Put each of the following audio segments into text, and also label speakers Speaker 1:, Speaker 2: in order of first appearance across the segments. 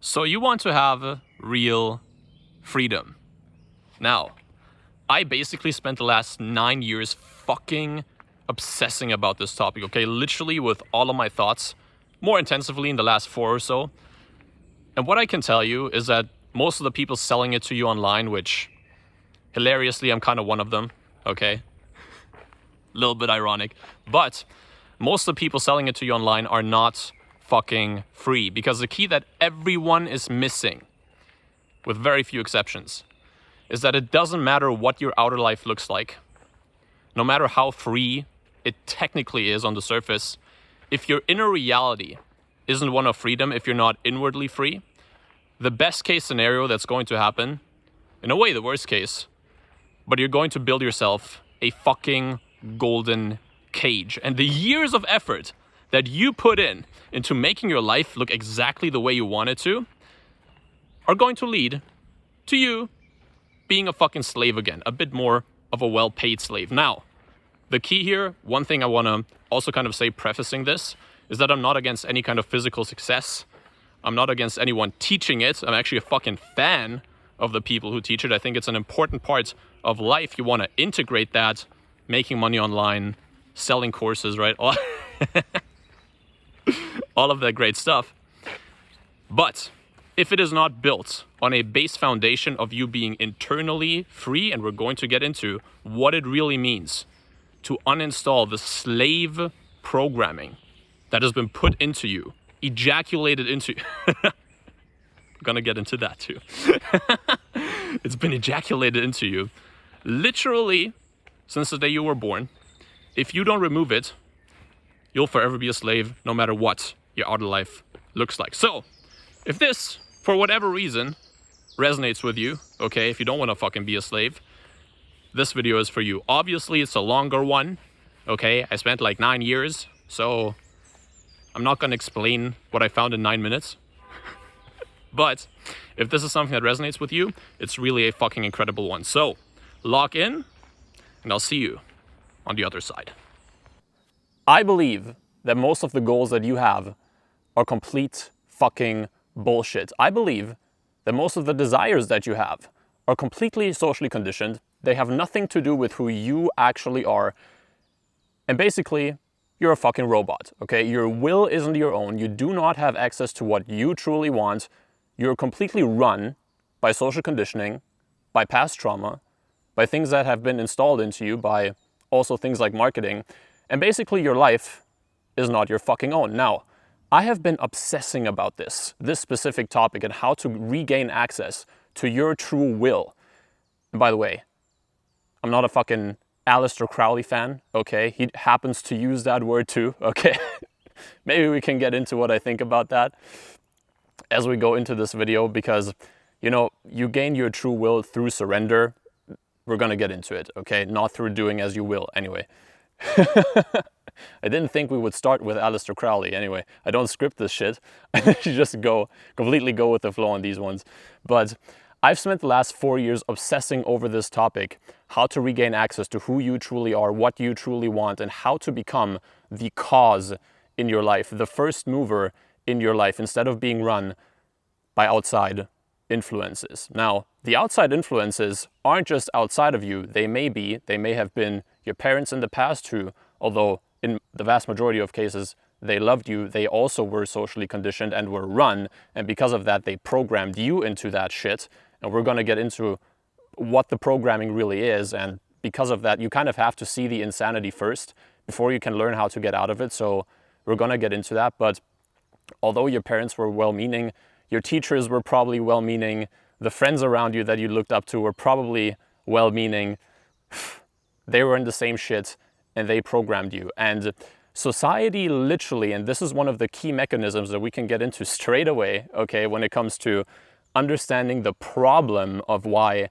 Speaker 1: So you want to have real freedom. Now, I basically spent the last 9 years fucking obsessing about this topic, okay? Literally with all of my thoughts, more intensively in the last 4 or so. And what I can tell you is that most of the people selling it to you online, which hilariously, I'm kind of one of them, okay? A little bit ironic. But most of the people selling it to you online are not fucking free, because the key that everyone is missing, with very few exceptions, is that it doesn't matter what your outer life looks like. No matter how free it technically is on the surface, if your inner reality isn't one of freedom, if you're not inwardly free, the best case scenario that's going to happen, in a way the worst case, but you're going to build yourself a fucking golden cage. And the years of effort that you put in into making your life look exactly the way you want it to are going to lead to you being a fucking slave again, a bit more of a well-paid slave. Now, the key here, one thing I want to also kind of say prefacing this, is that I'm not against any kind of physical success. I'm not against anyone teaching it. I'm actually a fucking fan of the people who teach it. I think it's an important part of life. You want to integrate that, making money online, selling courses, right? All of that great stuff. But if it is not built on a base foundation of you being internally free, and we're going to get into what it really means to uninstall the slave programming that has been put into you, ejaculated into you. We're gonna get into that too. It's been ejaculated into you literally since the day you were born. If you don't remove it, you'll forever be a slave no matter what your outer life looks like. So, if this, for whatever reason, resonates with you, okay, if you don't want to fucking be a slave, this video is for you. Obviously, it's a longer one, okay? I spent like 9 years, so I'm not going to explain what I found in 9 minutes. But if this is something that resonates with you, it's really a fucking incredible one. So, lock in, and I'll see you on the other side. I believe that most of the goals that you have are complete fucking bullshit. I believe that most of the desires that you have are completely socially conditioned. They have nothing to do with who you actually are. And basically, you're a fucking robot, okay? Your will isn't your own. You do not have access to what you truly want. You're completely run by social conditioning, by past trauma, by things that have been installed into you, by also things like marketing. And basically your life is not your fucking own. Now, I have been obsessing about this specific topic and how to regain access to your true will. And by the way, I'm not a fucking Aleister Crowley fan, okay? He happens to use that word too, okay? Maybe we can get into what I think about that as we go into this video, because, you know, you gain your true will through surrender. We're gonna get into it, okay? Not through doing as you will, anyway. I didn't think we would start with Aleister Crowley. Anyway, I don't script this shit. I just completely go with the flow on these ones. But I've spent the last 4 years obsessing over this topic, how to regain access to who you truly are, what you truly want, and how to become the cause in your life, the first mover in your life, instead of being run by outside influences. Now, the outside influences aren't just outside of you. They may have been your parents in the past who, although in the vast majority of cases they loved you, they also were socially conditioned and were run, and because of that they programmed you into that shit. And we're going to get into what the programming really is, and because of that you kind of have to see the insanity first before you can learn how to get out of it. So we're going to get into that. But although your parents were well-meaning, your teachers were probably well-meaning, the friends around you that you looked up to were probably well-meaning, they were in the same shit and they programmed you. And society literally, and this is one of the key mechanisms that we can get into straight away, okay, when it comes to understanding the problem of why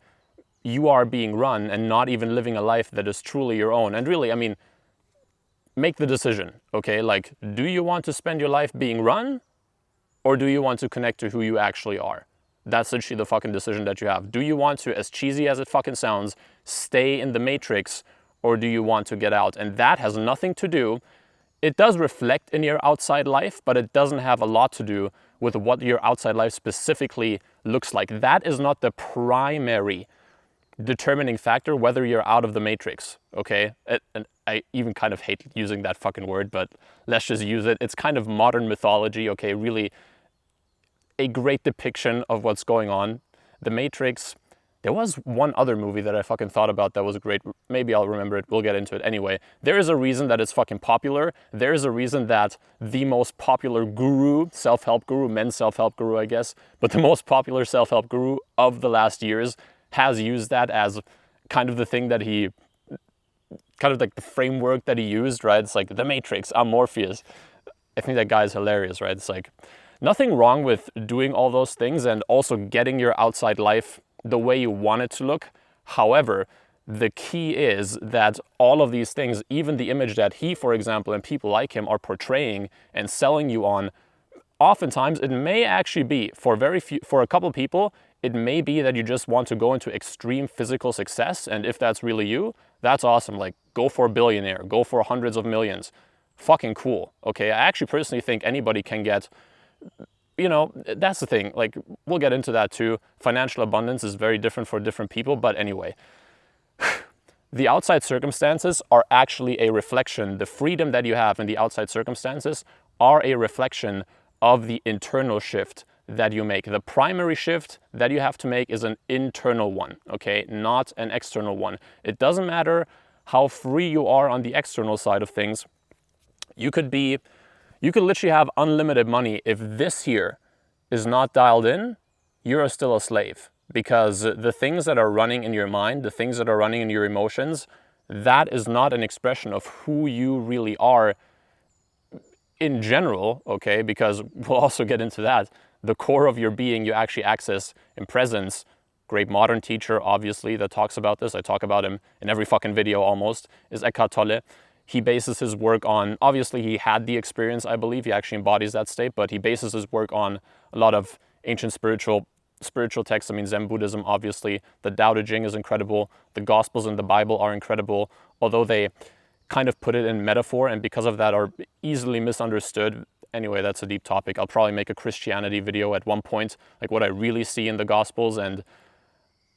Speaker 1: you are being run and not even living a life that is truly your own. And really, I mean, make the decision, okay? Like, do you want to spend your life being run, or do you want to connect to who you actually are? That's literally the fucking decision that you have. Do you want to, as cheesy as it fucking sounds, stay in the matrix, or do you want to get out? And that has nothing to do, it does reflect in your outside life, but it doesn't have a lot to do with what your outside life specifically looks like. That is not the primary determining factor whether you're out of the matrix, okay? And I even kind of hate using that fucking word, but let's just use it. It's kind of modern mythology, okay? Really a great depiction of what's going on. The Matrix, there was one other movie that I fucking thought about that was great. Maybe I'll remember it. We'll get into it. Anyway, there is a reason that it's fucking popular. There is a reason that the most popular guru, self-help guru, men's self-help guru, I guess, but the most popular self-help guru of the last years has used that as kind of the thing that he, kind of like the framework that he used, right? It's like the Matrix, I'm Morpheus. I think that guy is hilarious, right? It's like nothing wrong with doing all those things and also getting your outside life the way you want it to look. However, the key is that all of these things, even the image that he, for example, and people like him are portraying and selling you on, oftentimes it may actually be, for a couple people, it may be that you just want to go into extreme physical success. And if that's really you, that's awesome. Like, go for a billionaire, go for hundreds of millions. Fucking cool. Okay, I actually personally think anybody can get, you know, that's the thing. Like, we'll get into that too. Financial abundance is very different for different people. But anyway, the outside circumstances are actually a reflection. The freedom that you have in the outside circumstances are a reflection of the internal shift that you make. The primary shift that you have to make is an internal one, okay? Not an external one. It doesn't matter how free you are on the external side of things. You could literally have unlimited money. If this here is not dialed in, you're still a slave, because the things that are running in your mind, the things that are running in your emotions, that is not an expression of who you really are in general, okay? Because we'll also get into that. The core of your being you actually access in presence. Great modern teacher, obviously, that talks about this. I talk about him in every fucking video almost, is Eckhart Tolle. He bases his work on, obviously he had the experience, I believe, he actually embodies that state, but he bases his work on a lot of ancient spiritual texts. I mean, Zen Buddhism, obviously. The Tao Te Ching is incredible. The Gospels in the Bible are incredible, although they kind of put it in metaphor and because of that are easily misunderstood. Anyway, that's a deep topic. I'll probably make a Christianity video at one point, like what I really see in the Gospels and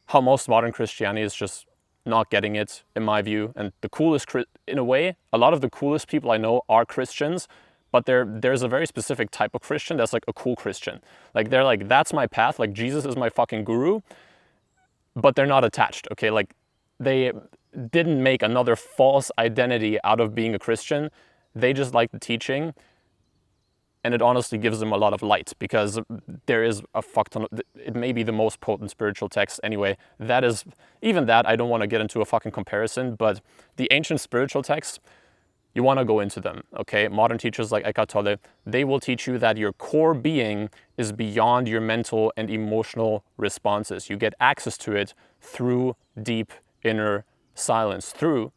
Speaker 1: how most modern Christianity is just not getting it, in my view. And the coolest, in a way, a lot of the coolest people I know are Christians, but there's a very specific type of Christian that's like a cool Christian. Like, they're like, that's my path, like Jesus is my fucking guru, but they're not attached, okay? Like, they didn't make another false identity out of being a Christian. They just like the teaching. And it honestly gives them a lot of light, because there is a fuck ton of, it may be the most potent spiritual text anyway. That is, even that, I don't want to get into a fucking comparison, but the ancient spiritual texts, you want to go into them, okay? Modern teachers like Eckhart Tolle, they will teach you that your core being is beyond your mental and emotional responses. You get access to it through deep inner silence, through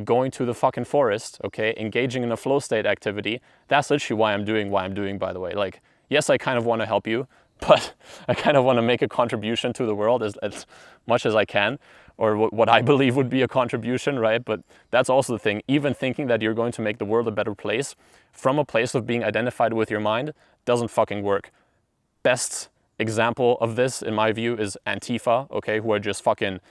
Speaker 1: going to the fucking forest, okay, engaging in a flow state activity. That's literally why I'm doing, by the way. Like, yes, I kind of want to help you, but I kind of want to make a contribution to the world as much as I can, or what I believe would be a contribution, right? But that's also the thing. Even thinking that you're going to make the world a better place from a place of being identified with your mind doesn't fucking work. Best example of this, in my view, is Antifa, okay, who are just fucking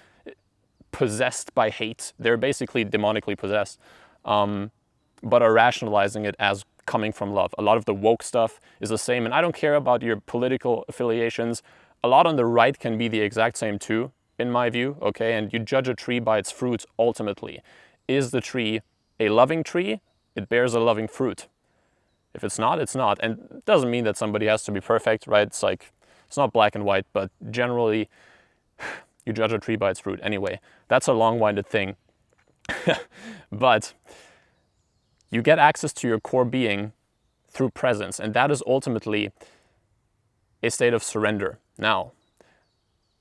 Speaker 1: possessed by hate. They're basically demonically possessed, but are rationalizing it as coming from love. A lot of the woke stuff is the same, and I don't care about your political affiliations. A lot on the right can be the exact same too, in my view, okay? And you judge a tree by its fruits ultimately. Is the tree a loving tree? It bears a loving fruit. If it's not, it's not. And it doesn't mean that somebody has to be perfect, right? It's like, it's not black and white, but generally, you judge a tree by its fruit. Anyway, that's a long-winded thing. But you get access to your core being through presence, and that is ultimately a state of surrender. Now,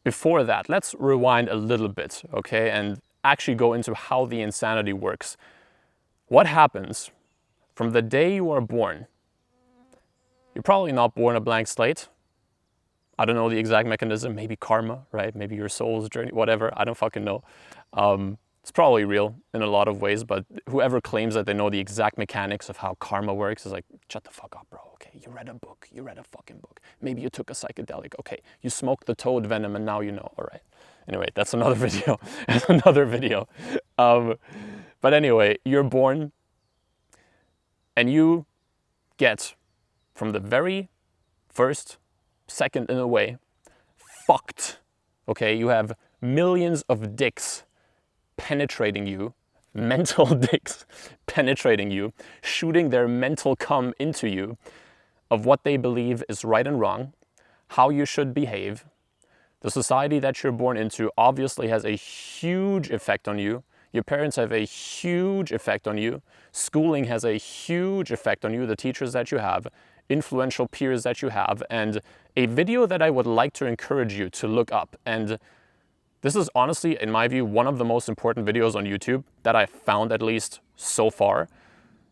Speaker 1: before that, let's rewind a little bit, okay, and actually go into how the insanity works. What happens from the day you are born? You're probably not born a blank slate. I don't know the exact mechanism, maybe karma, right? Maybe your soul's journey, whatever, I don't fucking know. It's probably real in a lot of ways, but whoever claims that they know the exact mechanics of how karma works is like, shut the fuck up, bro, okay? Okay, you read a book, you read a fucking book. Maybe you took a psychedelic. Okay, you smoked the toad venom and now you know. All right. Anyway, that's another video. That's another video. But anyway, you're born and you get, from the very first second in a way, fucked. Okay, you have millions of dicks penetrating you, mental dicks penetrating you, shooting their mental cum into you of what they believe is right and wrong, how you should behave. The society that you're born into obviously has a huge effect on you. Your parents have a huge effect on you. Schooling has a huge effect on you, the teachers that you have, influential peers that you have, and a video that I would like to encourage you to look up. And this is honestly, in my view, one of the most important videos on YouTube that I've found, at least so far.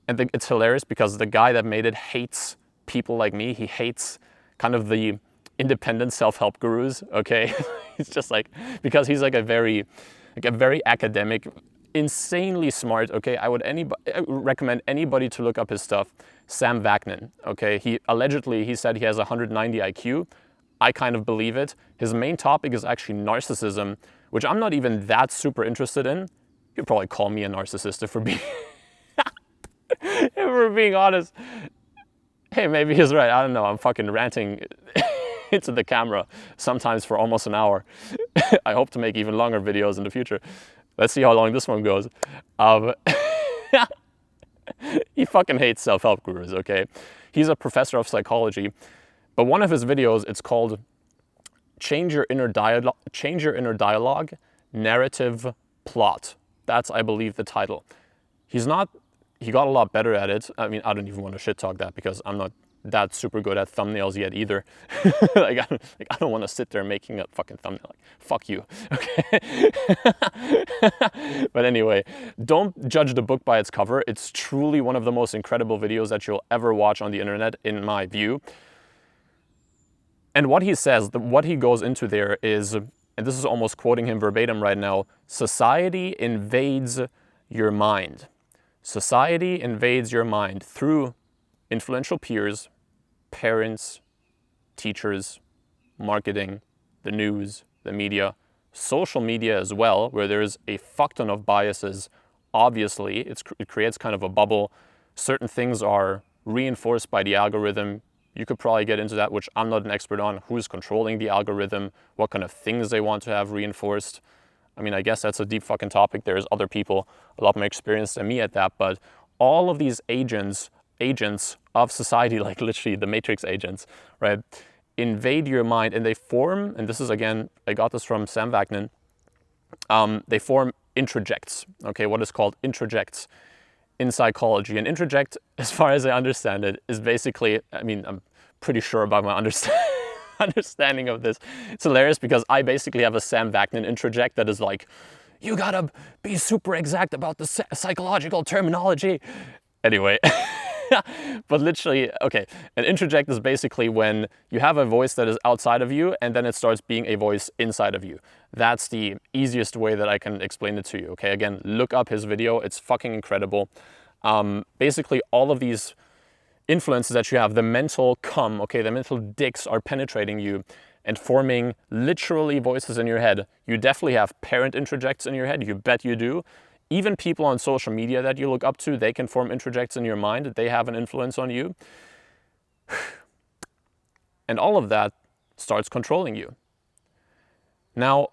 Speaker 1: And it's hilarious because the guy that made it hates people like me. He hates kind of the independent self-help gurus, okay? He's just like, because he's like a very academic, insanely smart, okay? I would recommend anybody to look up his stuff. Sam Vaknin, okay? He said he has 190 IQ. I kind of believe it. His main topic is actually narcissism, which I'm not even that super interested in. You'd probably call me a narcissist if we're being, if we're being honest. Hey, maybe he's right. I don't know. I'm fucking ranting into the camera sometimes for almost an hour. I hope to make even longer videos in the future. Let's see how long this one goes. He fucking hates self-help gurus, okay? He's a professor of psychology. But one of his videos, it's called Change Your Inner Dialogue, Narrative Plot. That's, I believe, the title. He got a lot better at it. I mean, I don't even want to shit talk that because I'm not that super good at thumbnails yet either. I don't want to sit there making a fucking thumbnail. Like, fuck you, okay? But anyway, don't judge the book by its cover. It's truly one of the most incredible videos that you'll ever watch on the internet, in my view. And what he says, what he goes into there is, and this is almost quoting him verbatim right now, society invades your mind. Society invades your mind through influential peers, parents, teachers, marketing, the news, the media, social media as well, where there's a fuck ton of biases. Obviously, it creates kind of a bubble. Certain things are reinforced by the algorithm. You could probably get into that, which I'm not an expert on. Who's controlling the algorithm? What kind of things they want to have reinforced? I mean, I guess that's a deep fucking topic. There's other people a lot more experienced than me at that, but all of these agents of society, like literally the Matrix agents, right, invade your mind and they form, and this is again, I got this from Sam Vaknin, they form introjects, okay, what is called introjects in psychology. An introject, as far as I understand it, is basically, I mean, I'm pretty sure about my understanding of this. It's hilarious because I basically have a Sam Vaknin introject that is like, you gotta be super exact about the psychological terminology. Anyway, but literally, okay, an introject is basically when you have a voice that is outside of you and then it starts being a voice inside of you. That's the easiest way that I can explain it to you, okay? Again, look up his video, it's fucking incredible. Basically, all of these influences that you have, the mental cum, okay, the mental dicks are penetrating you and forming literally voices in your head. You definitely have parent introjects in your head, you bet you do. Even people on social media that you look up to, they can form introjects in your mind. They have an influence on you. And all of that starts controlling you. Now,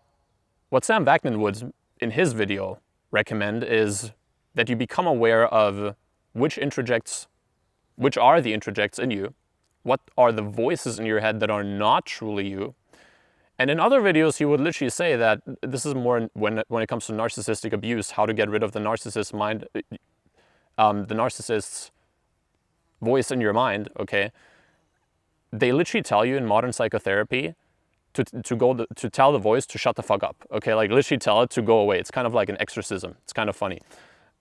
Speaker 1: what Sam Vaknin would, in his video, recommend is that you become aware of which are the introjects in you, what are the voices in your head that are not truly you. And in other videos, he would literally say that this is more when it comes to narcissistic abuse, how to get rid of the narcissist's mind, the narcissist's voice in your mind, okay? They literally tell you in modern psychotherapy to tell the voice to shut the fuck up, okay? Like literally tell it to go away. It's kind of like an exorcism. It's kind of funny.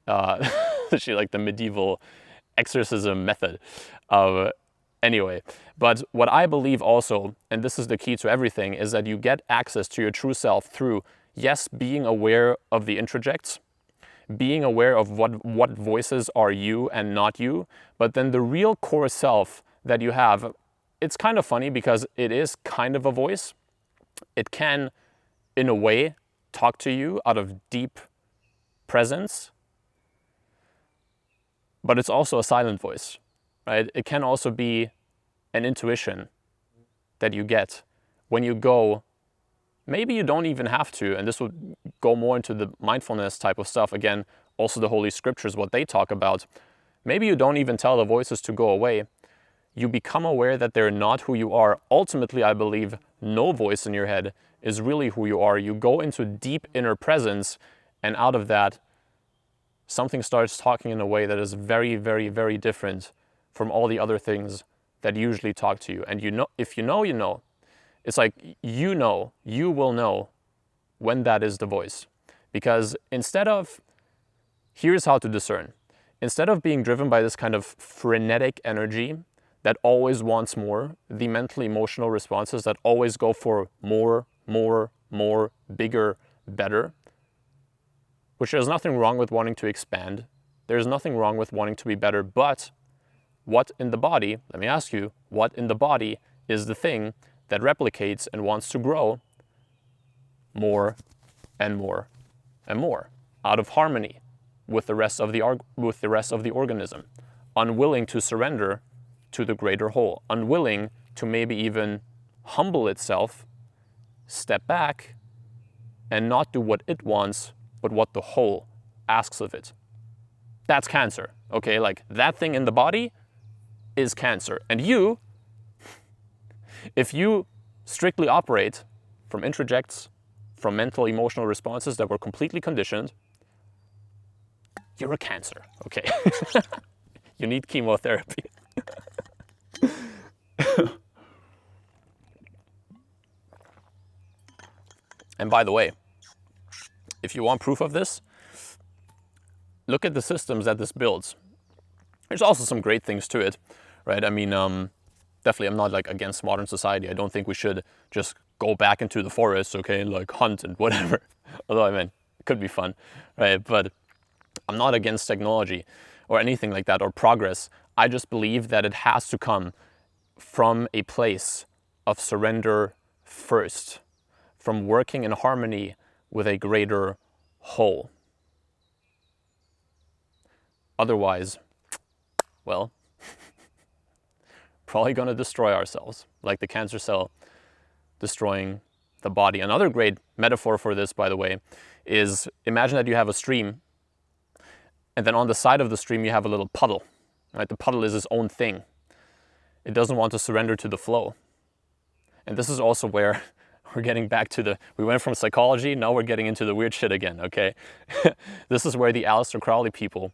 Speaker 1: Literally like the medieval exorcism method. Anyway, but what I believe also, and this is the key to everything, is that you get access to your true self through, yes, being aware of the introjects, being aware of what voices are you and not you, but then the real core self that you have, it's kind of funny because it is kind of a voice. It can, in a way, talk to you out of deep presence, but it's also a silent voice, right? It can also be an intuition that you get when you go, maybe you don't even have to, and this would go more into the mindfulness type of stuff. Again, also the Holy Scriptures, what they talk about. Maybe you don't even tell the voices to go away. You become aware that they're not who you are. Ultimately, I believe no voice in your head is really who you are. You go into deep inner presence, and out of that, something starts talking in a way that is very, very, very different from all the other things that usually talk to you. And you know, if you know, you know. It's like, you know, you will know when that is the voice. Because instead of, here's how to discern. Instead of being driven by this kind of frenetic energy that always wants more, the mental emotional responses that always go for more, bigger, better, which there's nothing wrong with wanting to expand. There's nothing wrong with wanting to be better, but what in the body, let me ask you, what in the body is the thing that replicates and wants to grow more and more and more out of harmony with the rest of the organism, unwilling to surrender to the greater whole, unwilling to maybe even humble itself, step back, and not do what it wants, but what the whole asks of it. That's cancer, okay? Like, that thing in the body is cancer. And you, if you strictly operate from introjects, from mental emotional responses that were completely conditioned, you're a cancer, okay? You need chemotherapy. And by the way, if you want proof of this, look at the systems that this builds. There's also some great things to it, right? I mean, definitely I'm not like against modern society. I don't think we should just go back into the forest, okay, and like hunt and whatever. Although, I mean, it could be fun, right? But I'm not against technology or anything like that or progress. I just believe that it has to come from a place of surrender first, from working in harmony with a greater whole. Otherwise, well, probably going to destroy ourselves, like the cancer cell destroying the body. Another great metaphor for this, by the way, is imagine that you have a stream, and then on the side of the stream you have a little puddle. Right? The puddle is its own thing. It doesn't want to surrender to the flow. And this is also where we're getting back to we went from psychology, now we're getting into the weird shit again, okay? This is where the Aleister Crowley people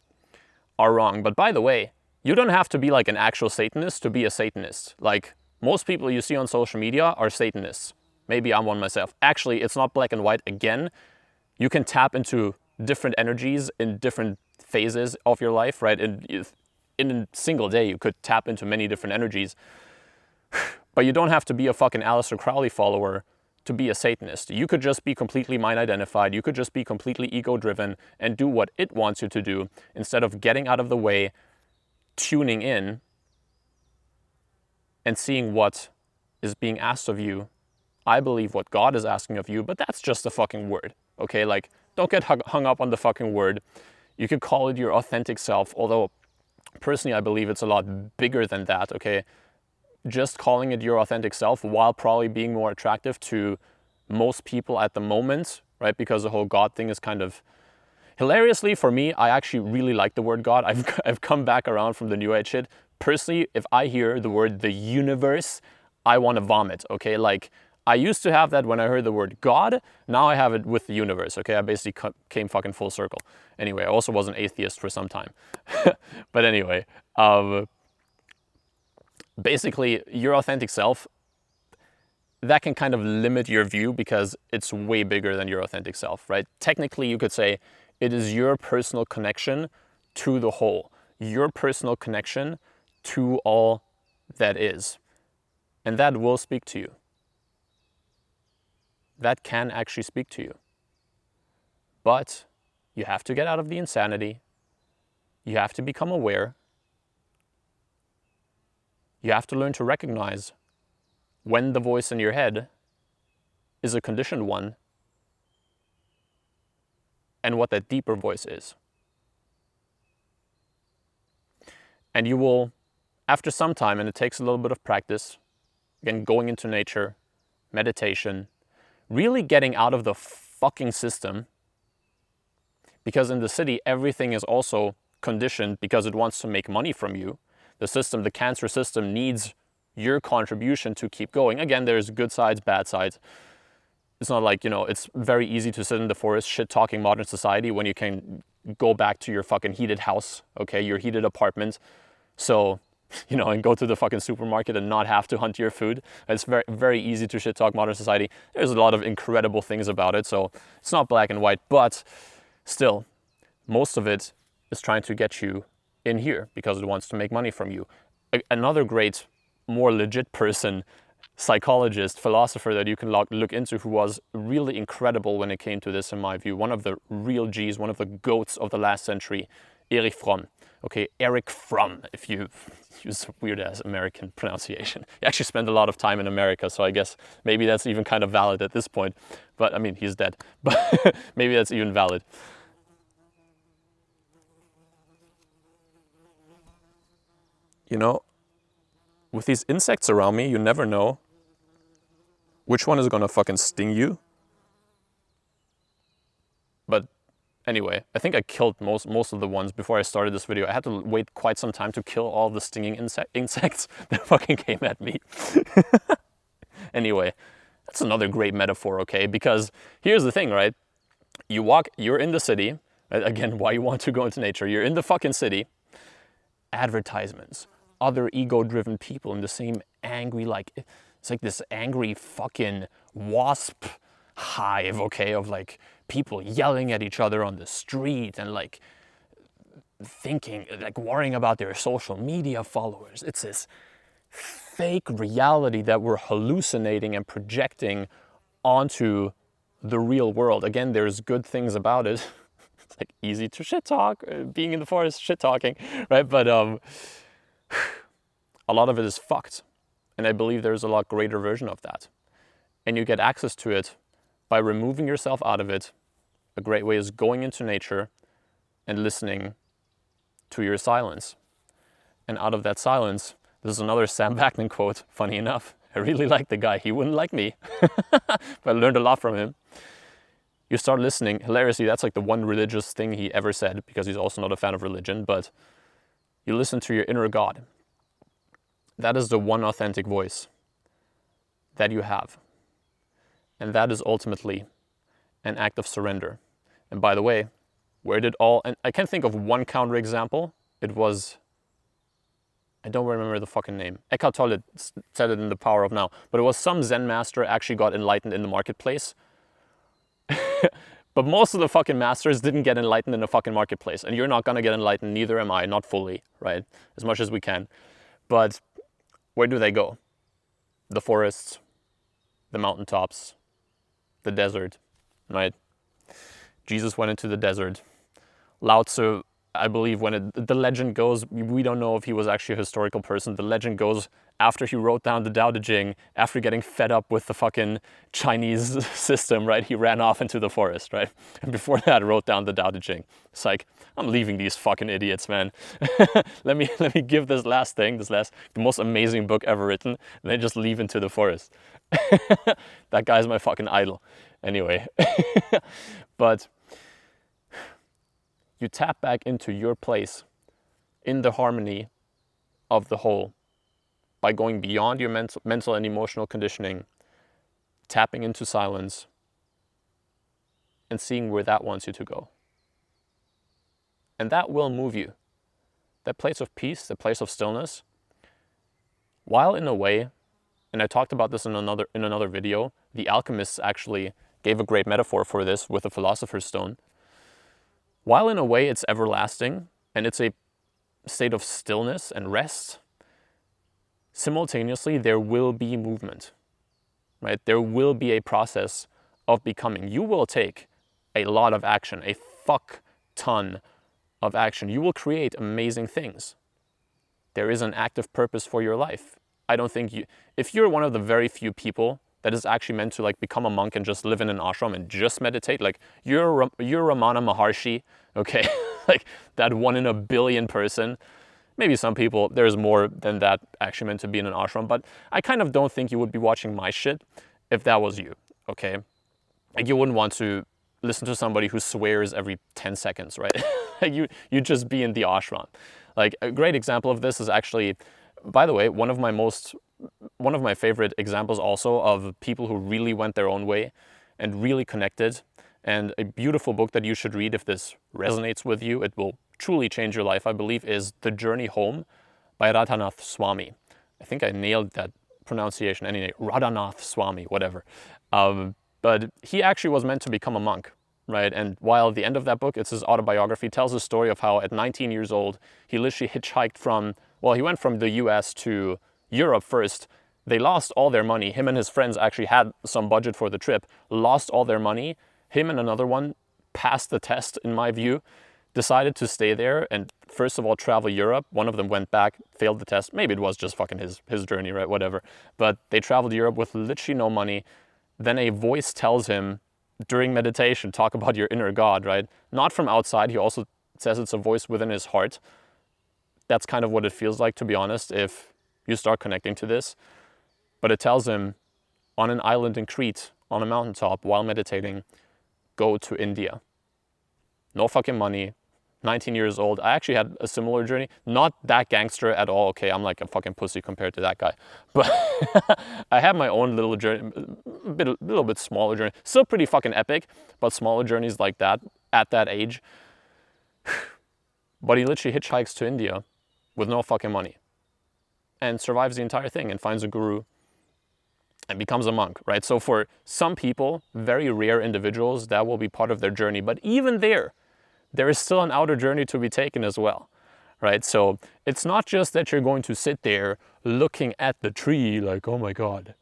Speaker 1: are wrong. But by the way, you don't have to be like an actual Satanist to be a Satanist. Like, most people you see on social media are Satanists. Maybe I'm one myself. Actually, it's not black and white again. You can tap into different energies in different phases of your life, right? In a single day, you could tap into many different energies. But you don't have to be a fucking Aleister Crowley follower to be a Satanist. You could just be completely mind-identified. You could just be completely ego-driven and do what it wants you to do instead of getting out of the way, tuning in, and seeing what is being asked of you. I believe what God is asking of you, but that's just a fucking word, okay? Like, don't get hung up on the fucking word. You could call it your authentic self, although personally I believe it's a lot bigger than that, okay? Just calling it your authentic self, while probably being more attractive to most people at the moment, right? Because the whole God thing is kind of, hilariously for me, I actually really like the word God. I've come back around from the New Age shit. Personally, if I hear the word the universe, I want to vomit, okay? Like, I used to have that when I heard the word God. Now I have it with the universe, okay? I basically came fucking full circle. Anyway, I also was an atheist for some time. But anyway, basically, your authentic self, that can kind of limit your view because it's way bigger than your authentic self, right? Technically, you could say it is your personal connection to the whole, your personal connection to all that is. And that will speak to you. That can actually speak to you. But you have to get out of the insanity. You have to become aware. You have to learn to recognize when the voice in your head is a conditioned one and what that deeper voice is. And you will, after some time, and it takes a little bit of practice, again, going into nature, meditation, really getting out of the fucking system, because in the city, everything is also conditioned because it wants to make money from you. The system, the cancer system, needs your contribution to keep going. Again, there's good sides, bad sides. It's not like, it's very easy to sit in the forest shit-talking modern society when you can go back to your fucking heated house, okay, your heated apartment. So, and go to the fucking supermarket and not have to hunt your food. It's very, very easy to shit-talk modern society. There's a lot of incredible things about it, so it's not black and white, but still, most of it is trying to get you in here because it wants to make money from you. Another great, more legit person, psychologist, philosopher that you can look into, who was really incredible when it came to this, in my view, one of the real G's, one of the goats of the last century, Erich Fromm. Okay, Erich Fromm, if you use a weird-ass American pronunciation. He actually spent a lot of time in America, so I guess maybe that's even kind of valid at this point. But, I mean, he's dead. But maybe that's even valid. With these insects around me, you never know which one is gonna fucking sting you. But anyway, I think I killed most of the ones before I started this video. I had to wait quite some time to kill all the stinging insects that fucking came at me. Anyway, that's another great metaphor, okay? Because here's the thing, right? You're in the city. Again, why you want to go into nature. You're in the fucking city. Advertisements. Other ego-driven people in the same angry, it's like this angry fucking wasp hive, okay, of like people yelling at each other on the street and like thinking, like worrying about their social media followers. It's this fake reality that we're hallucinating and projecting onto the real world. Again, there's good things about it. It's like easy to shit talk, being in the forest, shit talking, right? But a lot of it is fucked. And I believe there's a lot greater version of that. And you get access to it by removing yourself out of it. A great way is going into nature and listening to your silence. And out of that silence, this is another Sam Vaknin quote, funny enough. I really like the guy. He wouldn't like me. But I learned a lot from him. You start listening. Hilariously, that's like the one religious thing he ever said, because he's also not a fan of religion. But you listen to your inner God. That is the one authentic voice that you have. And that is ultimately an act of surrender. And by the way, and I can't think of one counterexample. It was, I don't remember the fucking name. Eckhart Tolle said it in The Power of Now. But it was some Zen master actually got enlightened in the marketplace. But most of the fucking masters didn't get enlightened in the fucking marketplace. And you're not gonna get enlightened, neither am I, not fully, right? As much as we can. But where do they go? The forests, the mountaintops, the desert, right? Jesus went into the desert. Lao Tzu, I believe the legend goes, we don't know if he was actually a historical person. The legend goes, after he wrote down the Tao Te Ching, after getting fed up with the fucking Chinese system, right, he ran off into the forest, right? And before that, wrote down the Tao Te Ching. It's like, I'm leaving these fucking idiots, man. let me give this the most amazing book ever written, and then just leave into the forest. That guy's my fucking idol. Anyway, but you tap back into your place in the harmony of the whole by going beyond your mental and emotional conditioning, tapping into silence, and seeing where that wants you to go. And that will move you. That place of peace, that place of stillness, while in a way, and I talked about this in another video, the alchemists actually gave a great metaphor for this with the Philosopher's Stone. While in a way it's everlasting, and it's a state of stillness and rest, simultaneously there will be movement, right? There will be a process of becoming. You will take a lot of action, a fuck ton of action. You will create amazing things. there is an active purpose for your life. I don't think if you're one of the very few people that is actually meant to like become a monk and just live in an ashram and just meditate, like you're Ramana Maharshi, okay? Like that 1 in a billion person. Maybe some people, there's more than that actually meant to be in an ashram, but I kind of don't think you would be watching my shit if that was you, okay? Like you wouldn't want to listen to somebody who swears every 10 seconds, right? Like you just be in the ashram. Like a great example of this is actually, by the way, one of my favorite examples also of people who really went their own way and really connected, and a beautiful book that you should read if this resonates with you. It will truly change your life, I believe, is The Journey Home by Radhanath Swami. I think I nailed that pronunciation anyway, Radhanath Swami, whatever. But he actually was meant to become a monk, right? And while at the end of that book, it's his autobiography, tells a story of how at 19 years old, he literally hitchhiked he went from the US to Europe first. They lost all their money. Him and his friends actually had some budget for the trip, lost all their money. Him and another one passed the test, in my view, decided to stay there and first of all travel Europe. One of them went back, failed the test. Maybe it was just fucking his journey, right? Whatever. But they traveled Europe with literally no money. Then a voice tells him during meditation, talk about your inner God, right? Not from outside. He also says it's a voice within his heart. That's kind of what it feels like, to be honest, if you start connecting to this. But it tells him on an island in Crete, on a mountaintop, while meditating, go to India. No fucking money, 19 years old. I actually had a similar journey. Not that gangster at all. Okay, I'm like a fucking pussy compared to that guy. But I had my own little journey, a little bit smaller journey. Still pretty fucking epic, but smaller journeys like that at that age. But he literally hitchhikes to India with no fucking money and survives the entire thing and finds a guru and becomes a monk, right? So for some people, very rare individuals, that will be part of their journey. But even there is still an outer journey to be taken as well, right? So it's not just that you're going to sit there looking at the tree like, oh my God,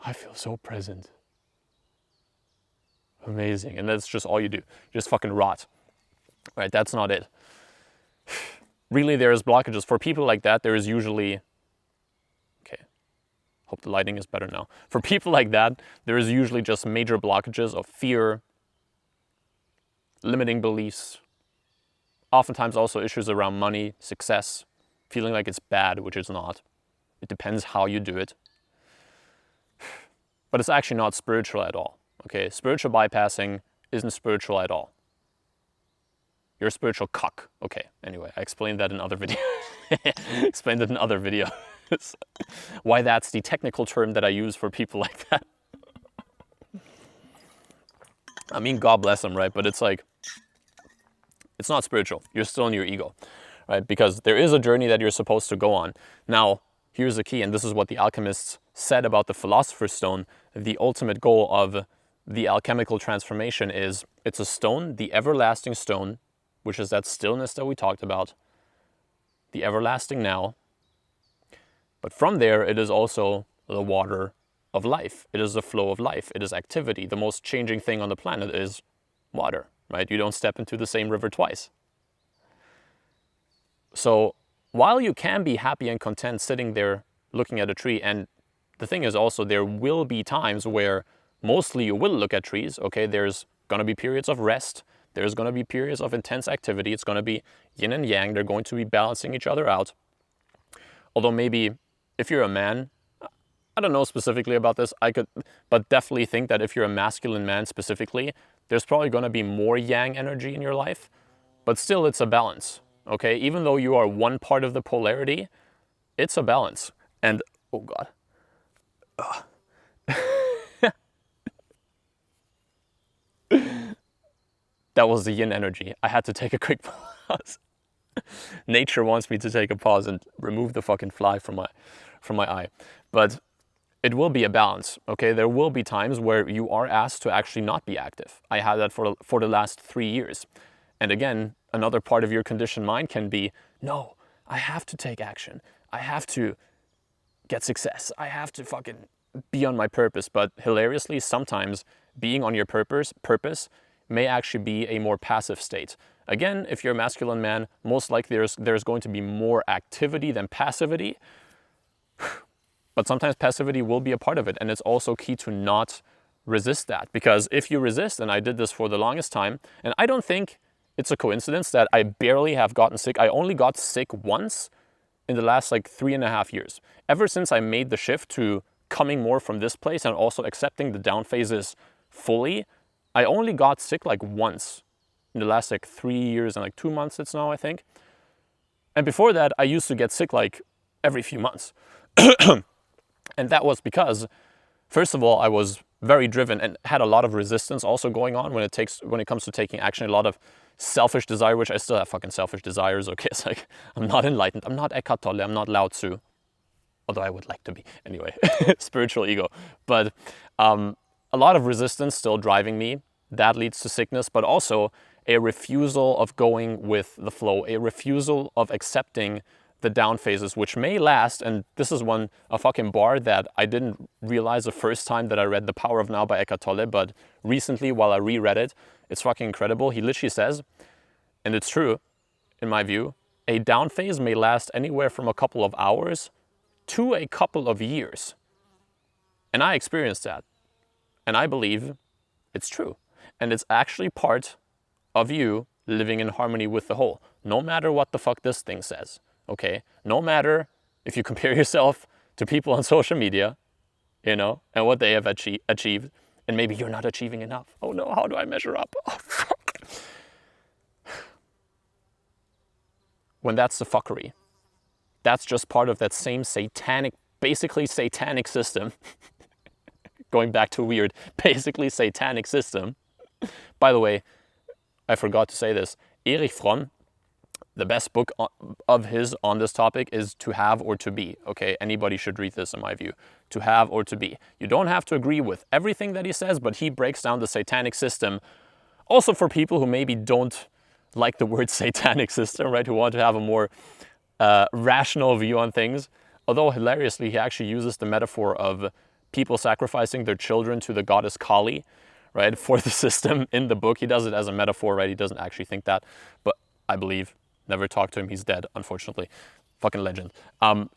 Speaker 1: I feel so present. Amazing. And that's just all you do. You just fucking rot, right? That's not it. Really, there's blockages. For people like that, there is usually, okay, hope the lighting is better now. For people like that, there is usually just major blockages of fear, limiting beliefs, oftentimes also issues around money, success, feeling like it's bad, which it's not. It depends how you do it. But it's actually not spiritual at all, okay? Spiritual bypassing isn't spiritual at all. You're a spiritual cuck. Okay, anyway, I explained that in other videos. Why that's the technical term that I use for people like that. I mean, God bless them, right? But it's like, it's not spiritual. You're still in your ego, right? Because there is a journey that you're supposed to go on. Now, here's the key, and this is what the alchemists said about the Philosopher's Stone. The ultimate goal of the alchemical transformation is, it's a stone, the everlasting stone, which is that stillness that we talked about, the everlasting now. But from there, it is also the water of life. It is the flow of life. It is activity. The most changing thing on the planet is water, right? You don't step into the same river twice. So while you can be happy and content sitting there looking at a tree, and the thing is also there will be times where mostly you will look at trees, okay? There's going to be periods of rest. There's going to be periods of intense activity. It's going to be yin and yang. They're going to be balancing each other out. Although maybe if you're a man, I don't know specifically about this, but definitely think that if you're a masculine man specifically, there's probably going to be more yang energy in your life, but still it's a balance, okay? Even though you are one part of the polarity, it's a balance. And, oh God. That was the yin energy. I had to take a quick pause. Nature wants me to take a pause and remove the fucking fly from my eye. But it will be a balance, okay? There will be times where you are asked to actually not be active. I had that for the last 3 years. And again, another part of your conditioned mind can be, no, I have to take action. I have to get success. I have to fucking be on my purpose. But hilariously, sometimes being on your purpose may actually be a more passive state. Again, if you're a masculine man, most likely there's going to be more activity than passivity. But sometimes passivity will be a part of it, and it's also key to not resist that. Because if you resist, and I did this for the longest time, and I don't think it's a coincidence that I barely have gotten sick. I only got sick once in the last like 3.5 years. Ever since I made the shift to coming more from this place and also accepting the down phases fully, I only got sick like once in the last like 3 years and like 2 months it's now, I think. And before that, I used to get sick like every few months. And that was because, first of all, I was very driven and had a lot of resistance also going on when it comes to taking action. A lot of selfish desire, which I still have fucking selfish desires. Okay, it's like, I'm not enlightened. I'm not Eckhart Tolle. I'm not Lao Tzu. Although I would like to be. Anyway, spiritual ego. But a lot of resistance still driving me. That leads to sickness, but also a refusal of going with the flow, a refusal of accepting the down phases, which may last. And this is a fucking bar that I didn't realize the first time that I read The Power of Now by Eckhart Tolle, but recently while I reread it, it's fucking incredible. He literally says, and it's true in my view, a down phase may last anywhere from a couple of hours to a couple of years. And I experienced that. And I believe it's true. And it's actually part of you living in harmony with the whole, no matter what the fuck this thing says. Okay, no matter if you compare yourself to people on social media, you know, and what they have achieved, and maybe you're not achieving enough. Oh no, how do I measure up? Oh fuck. When that's the fuckery, that's just part of that same basically satanic system. Going back to weird, basically satanic system. By the way, I forgot to say this. Erich Fromm, the best book of his on this topic is To Have or To Be. Okay, anybody should read this in my view. To Have or To Be. You don't have to agree with everything that he says, but he breaks down the satanic system. Also for people who maybe don't like the word satanic system, right? Who want to have a more rational view on things. Although hilariously, he actually uses the metaphor of people sacrificing their children to the goddess Kali, right? For the system in the book. He does it as a metaphor, right? He doesn't actually think that, but I believe. Never talked to him. He's dead, unfortunately. Fucking legend.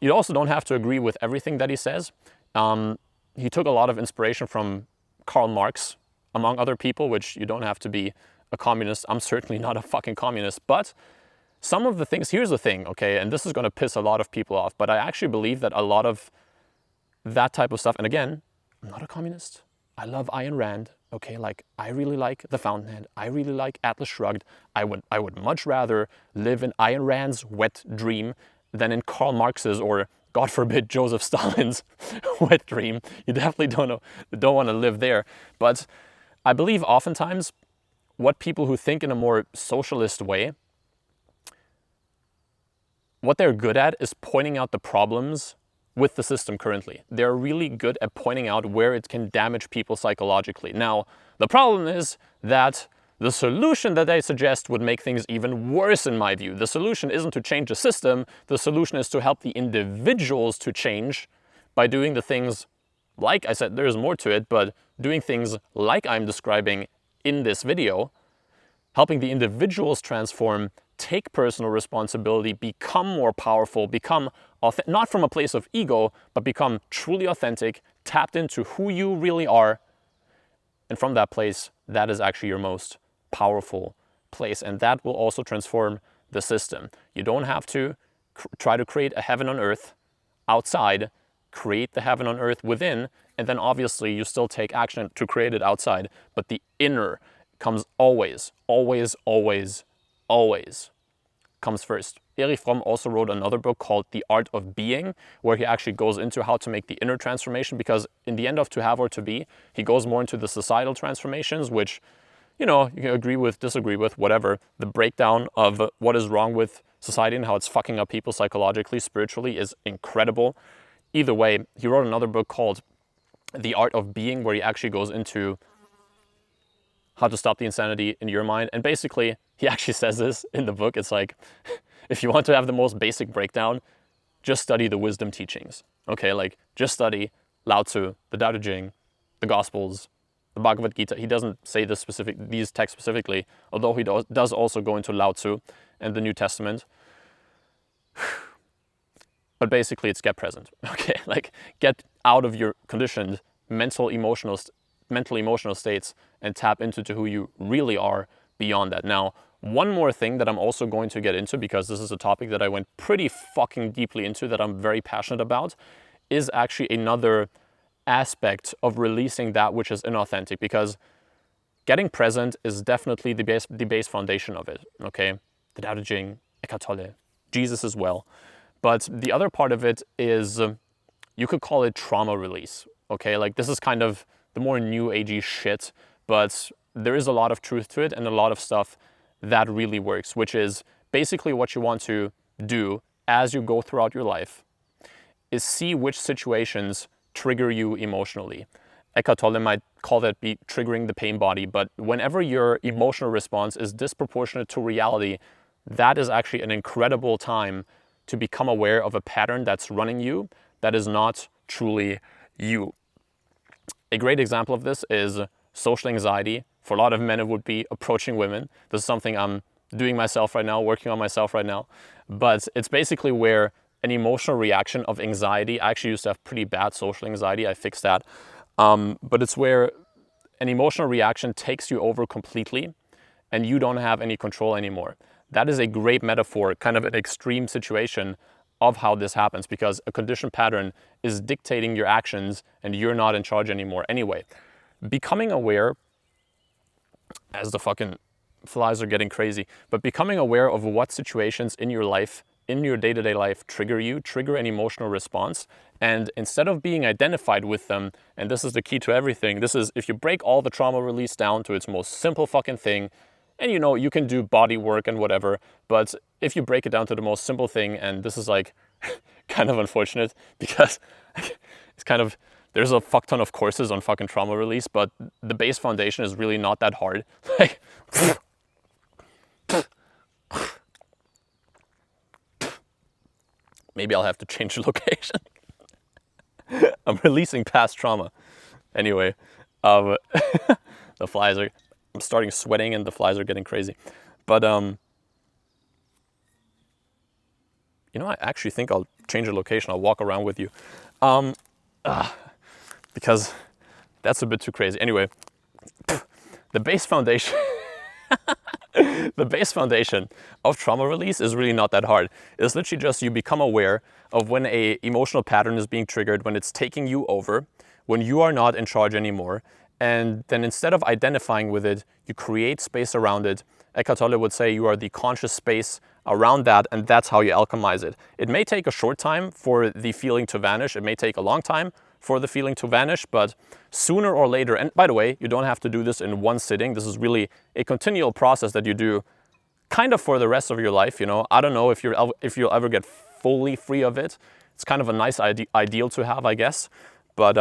Speaker 1: You also don't have to agree with everything that he says. He took a lot of inspiration from Karl Marx, among other people, which you don't have to be a communist. I'm certainly not a fucking communist. But some of the things, here's the thing, okay, and this is going to piss a lot of people off, but I actually believe that a lot of that type of stuff, and again, I'm not a communist. I love Ayn Rand. Okay, like I really like The Fountainhead. I really like Atlas Shrugged. I would much rather live in Ayn Rand's wet dream than in Karl Marx's or, God forbid, Joseph Stalin's wet dream. You definitely don't want to live there. But I believe oftentimes what people who think in a more socialist way, what they're good at is pointing out the problems with the system currently. They're really good at pointing out where it can damage people psychologically. Now, the problem is that the solution that they suggest would make things even worse in my view. The solution isn't to change the system, the solution is to help the individuals to change by doing the things, like I said, there's more to it, but doing things like I'm describing in this video, helping the individuals transform, take personal responsibility, become more powerful, become not from a place of ego, but become truly authentic, tapped into who you really are. And from that place, that is actually your most powerful place. And that will also transform the system. You don't have to try to create a heaven on earth outside, create the heaven on earth within, and then obviously you still take action to create it outside. But the inner comes always, always, always, always comes first. Erich Fromm also wrote another book called The Art of Being, where he actually goes into how to make the inner transformation, because in the end of To Have or To Be, he goes more into the societal transformations, which, you know, you can agree with, disagree with, whatever. The breakdown of what is wrong with society and how it's fucking up people psychologically, spiritually is incredible. Either way, he wrote another book called The Art of Being, where he actually goes into how to stop the insanity in your mind. And basically, he actually says this in the book. It's like, if you want to have the most basic breakdown, just study the wisdom teachings. Okay, like just study Lao Tzu, the Tao Te Ching, the Gospels, the Bhagavad Gita. He doesn't say these texts specifically, although he does also go into Lao Tzu and the New Testament. But basically it's get present, okay? Like get out of your conditioned mental emotional states and tap into who you really are beyond that. Now, one more thing that I'm also going to get into, because this is a topic that I went pretty fucking deeply into, that I'm very passionate about, is actually another aspect of releasing that which is inauthentic, because getting present is definitely the base foundation of it, okay? The Tao Te Ching, Eckhart Tolle, Jesus as well. But the other part of it is, you could call it trauma release, okay? Like this is kind of the more new agey shit, but there is a lot of truth to it and a lot of stuff that really works, which is basically what you want to do as you go throughout your life is see which situations trigger you emotionally. Eckhart Tolle might call that be triggering the pain body, but whenever your emotional response is disproportionate to reality, that is actually an incredible time to become aware of a pattern that's running you that is not truly you. A great example of this is social anxiety. For a lot of men, it would be approaching women. This is something I'm doing myself right now, working on myself right now. But it's basically where an emotional reaction of anxiety, I actually used to have pretty bad social anxiety, I fixed that. But it's where an emotional reaction takes you over completely and you don't have any control anymore. That is a great metaphor, kind of an extreme situation of how this happens, because a conditioned pattern is dictating your actions and you're not in charge anymore. Anyway, becoming aware, as the fucking flies are getting crazy, but becoming aware of what situations in your life, in your day-to-day life, trigger an emotional response. And instead of being identified with them, and this is the key to everything, this is if you break all the trauma release down to its most simple fucking thing, and you know, you can do body work and whatever, but if you break it down to the most simple thing, and this is like kind of unfortunate because it's kind of, there's a fuck ton of courses on fucking trauma release, but the base foundation is really not that hard. Like, maybe I'll have to change the location. I'm releasing past trauma. Anyway, the flies are, I'm starting sweating and the flies are getting crazy. But, you know, I actually think I'll change the location. I'll walk around with you. Because that's a bit too crazy. Anyway, the base foundation, the base foundation of trauma release is really not that hard. It's literally just you become aware of when a emotional pattern is being triggered, when it's taking you over, when you are not in charge anymore. And then instead of identifying with it, you create space around it. Eckhart Tolle would say you are the conscious space around that, and that's how you alchemize it. It may take a short time for the feeling to vanish. It may take a long time for the feeling to vanish, but sooner or later, and by the way, you don't have to do this in one sitting. This is really a continual process that you do kind of for the rest of your life. You know, I don't know if you'll ever get fully free of it. It's kind of a nice ideal to have, I guess. But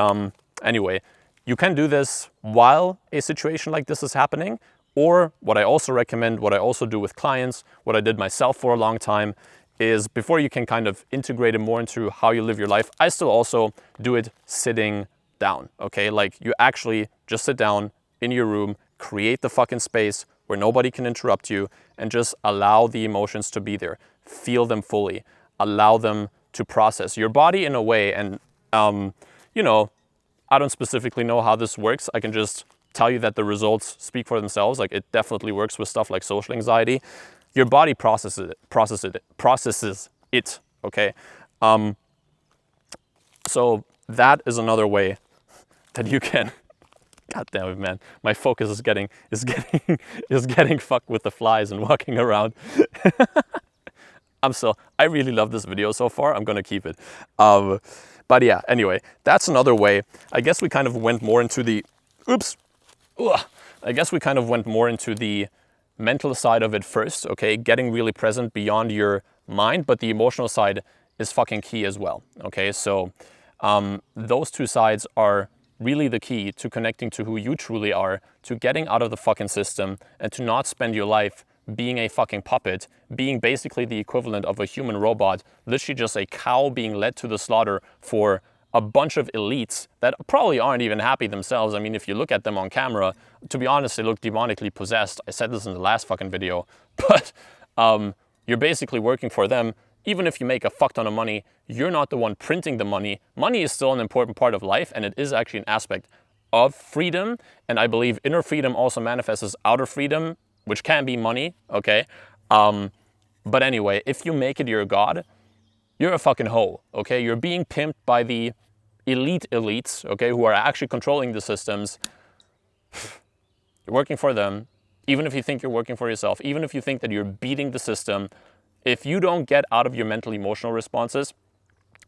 Speaker 1: anyway, you can do this while a situation like this is happening, or what I also recommend, what I also do with clients, what I did myself for a long time, is before you can kind of integrate it more into how you live your life, I still also do it sitting down, okay? Like you actually just sit down in your room, create the fucking space where nobody can interrupt you, and just allow the emotions to be there. Feel them fully, allow them to process. Your body in a way, and you know, I don't specifically know how this works. I can just tell you that the results speak for themselves. Like it definitely works with stuff like social anxiety. Your body processes it, okay? So that is another way that you can, God damn it, man. My focus is getting fucked with the flies and walking around. I really love this video so far. I'm gonna keep it. But yeah, anyway, that's another way. I guess we kind of went more into the, I guess we kind of went more into the mental side of it first, okay? Getting really present beyond your mind, but the emotional side is fucking key as well, okay? So those two sides are really the key to connecting to who you truly are, to getting out of the fucking system, and to not spend your life being a fucking puppet, being basically the equivalent of a human robot, literally just a cow being led to the slaughter for a bunch of elites that probably aren't even happy themselves. I mean, if you look at them on camera, to be honest, they look demonically possessed. I said this in the last fucking video, but you're basically working for them. Even if you make a fuck ton of money, you're not the one printing the money. Money is still an important part of life, and it is actually an aspect of freedom. And I believe inner freedom also manifests as outer freedom, which can be money, okay? But anyway, if you make it your god, you're a fucking hoe, okay? You're being pimped by the elites, okay, who are actually controlling the systems. You're working for them, even if you think you're working for yourself, even if you think that you're beating the system. If you don't get out of your mental emotional responses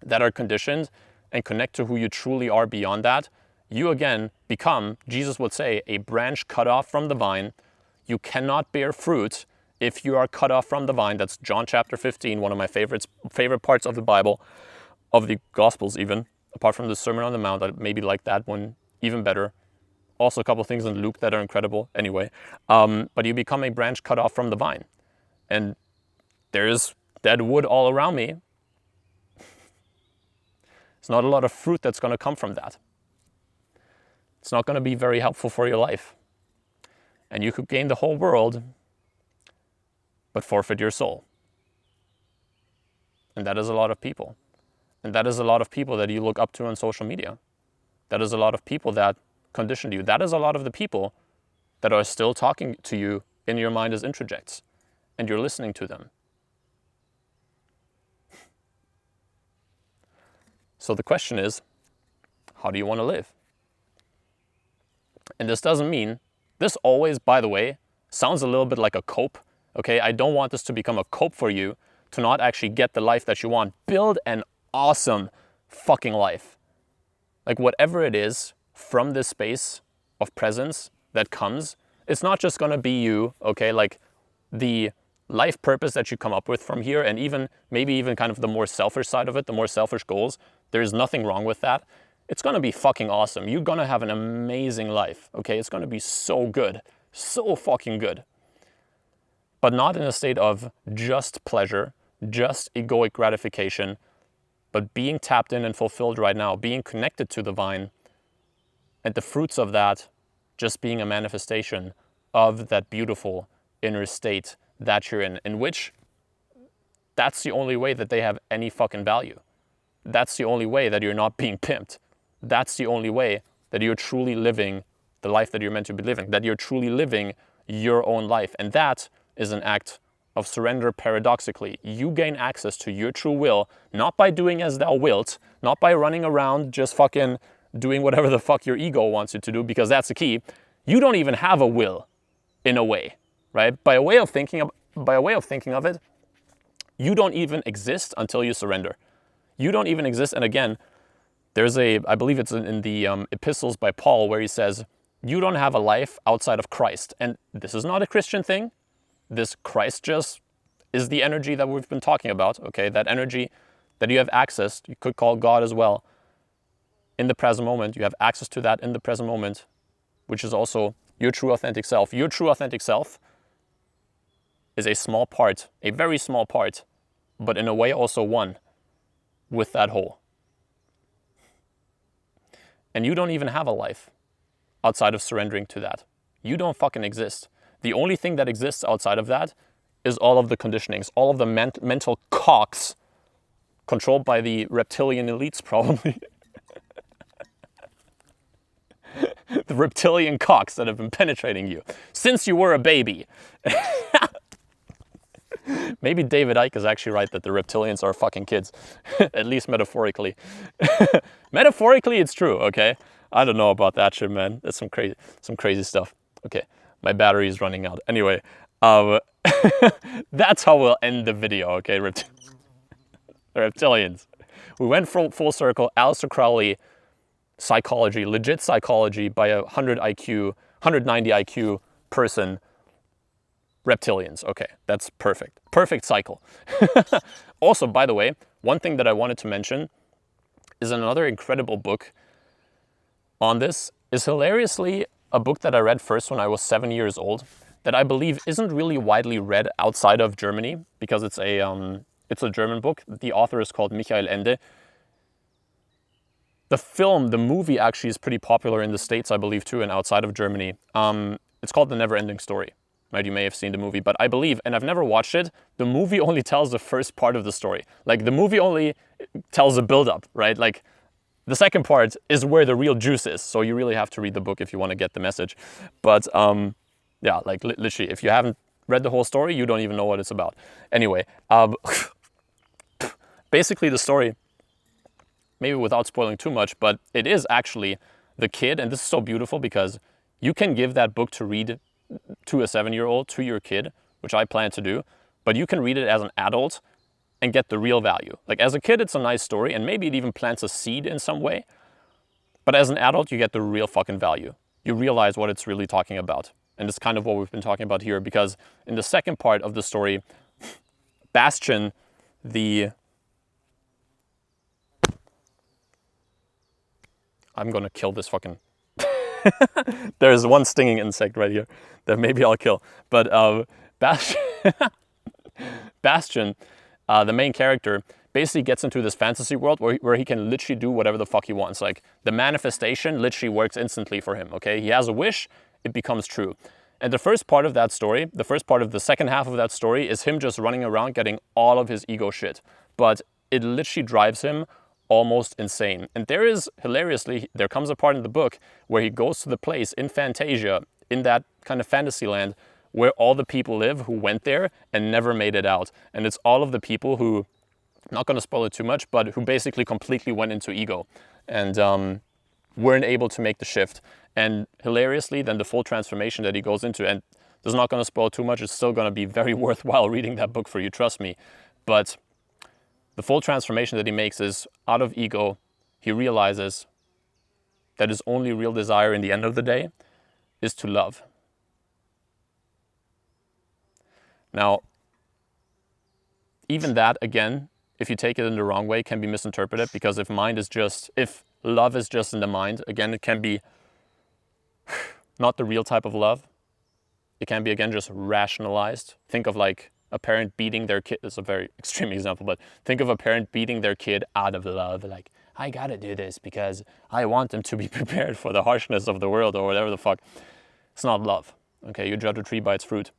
Speaker 1: that are conditioned and connect to who you truly are beyond that, you again become, Jesus would say, a branch cut off from the vine. You cannot bear fruit if you are cut off from the vine. That's John chapter 15, one of my favorite parts of the Bible, of the Gospels even, apart from the Sermon on the Mount. I maybe like that one even better. Also a couple of things in Luke that are incredible anyway. But you become a branch cut off from the vine. And there's dead wood all around me. It's not a lot of fruit that's going to come from that. It's not going to be very helpful for your life. And you could gain the whole world, but forfeit your soul. And that is a lot of people. And that is a lot of people that you look up to on social media. That is a lot of people that conditioned you. That is a lot of the people that are still talking to you in your mind as introjects. And you're listening to them. So the question is, how do you want to live? And this doesn't mean, this always, by the way, sounds a little bit like a cope. Okay, I don't want this to become a cope for you to not actually get the life that you want. Build an awesome fucking life. Like whatever it is from this space of presence that comes, it's not just gonna be you, okay? Like the life purpose that you come up with from here, and even maybe even kind of the more selfish side of it, the more selfish goals, there's nothing wrong with that. It's gonna be fucking awesome. You're gonna have an amazing life, okay? It's gonna be so good, so fucking good. But not in a state of just pleasure, just egoic gratification, but being tapped in and fulfilled right now, being connected to the vine, and the fruits of that just being a manifestation of that beautiful inner state that you're in which that's the only way that they have any fucking value. That's the only way that you're not being pimped. That's the only way that you're truly living the life that you're meant to be living, that you're truly living your own life. And that is an act of surrender paradoxically. You gain access to your true will, not by doing as thou wilt, not by running around just fucking doing whatever the fuck your ego wants you to do, because that's the key. You don't even have a will, in a way, right? By a way of thinking of it, you don't even exist until you surrender. You don't even exist. And again, there's I believe it's in the epistles by Paul, where he says, you don't have a life outside of Christ. And this is not a Christian thing. This Christ just is the energy that we've been talking about, okay? That energy that you have access, you could call God as well, in the present moment. You have access to that in the present moment, which is also your true authentic self. Your true authentic self is a small part, a very small part, but in a way also one with that whole. And you don't even have a life outside of surrendering to that. You don't fucking exist. The only thing that exists outside of that is all of the conditionings, all of the mental cocks controlled by the reptilian elites, probably. The reptilian cocks that have been penetrating you since you were a baby. Maybe David Icke is actually right that the reptilians are fucking kids, at least metaphorically. Metaphorically, it's true, okay? I don't know about that shit, man. That's some crazy stuff. Okay, my battery is running out. Anyway, that's how we'll end the video, okay? Reptilians. We went full circle. Aleister Crowley, psychology, legit psychology by a 190 IQ person. Reptilians. Okay, that's perfect. Perfect cycle. Also, by the way, one thing that I wanted to mention is another incredible book on this, is hilariously a book that I read first when I was 7 years old, that I believe isn't really widely read outside of Germany, because it's a German book. The author is called Michael Ende. the movie actually is pretty popular in the States, I believe, too, and outside of Germany. It's called The Never-Ending Story. Right, you may have seen the movie, but I believe, and I've never watched it, the movie only tells the first part of the story. Like, the movie only tells a build-up, right? Like, the second part is where the real juice is. So you really have to read the book if you want to get the message. But yeah, like literally, if you haven't read the whole story, you don't even know what it's about. Anyway, basically the story, maybe without spoiling too much, but it is actually the kid, and this is so beautiful because you can give that book to read to a 7-year-old, to your kid, which I plan to do, but you can read it as an adult and get the real value. Like, as a kid, it's a nice story, and maybe it even plants a seed in some way, but as an adult, you get the real fucking value. You realize what it's really talking about. And it's kind of what we've been talking about here, because in the second part of the story, Bastian, I'm gonna kill this fucking... There's one stinging insect right here that maybe I'll kill. But Bastian, the main character, basically gets into this fantasy world where he can literally do whatever the fuck he wants. Like, the manifestation literally works instantly for him, okay? He has a wish, it becomes true. And the first part of that story, the first part of the second half of that story, is him just running around getting all of his ego shit. But it literally drives him almost insane. And there is, hilariously, there comes a part in the book where he goes to the place in Fantasia, in that kind of fantasy land, where all the people live who went there and never made it out. And it's all of the people who, I'm not going to spoil it too much, but who basically completely went into ego and weren't able to make the shift. And hilariously, then the full transformation that he goes into, and this is not going to spoil too much, it's still going to be very worthwhile reading that book for you, trust me. But the full transformation that he makes is, out of ego, he realizes that his only real desire in the end of the day is to love. Now, even that, again, if you take it in the wrong way, can be misinterpreted, because if love is just in the mind, again, it can be not the real type of love. It can be, again, just rationalized. Think of like a parent beating their kid. It's a very extreme example, but think of a parent beating their kid out of love. Like, I gotta do this because I want them to be prepared for the harshness of the world, or whatever the fuck. It's not love. Okay, you judge a tree by its fruit.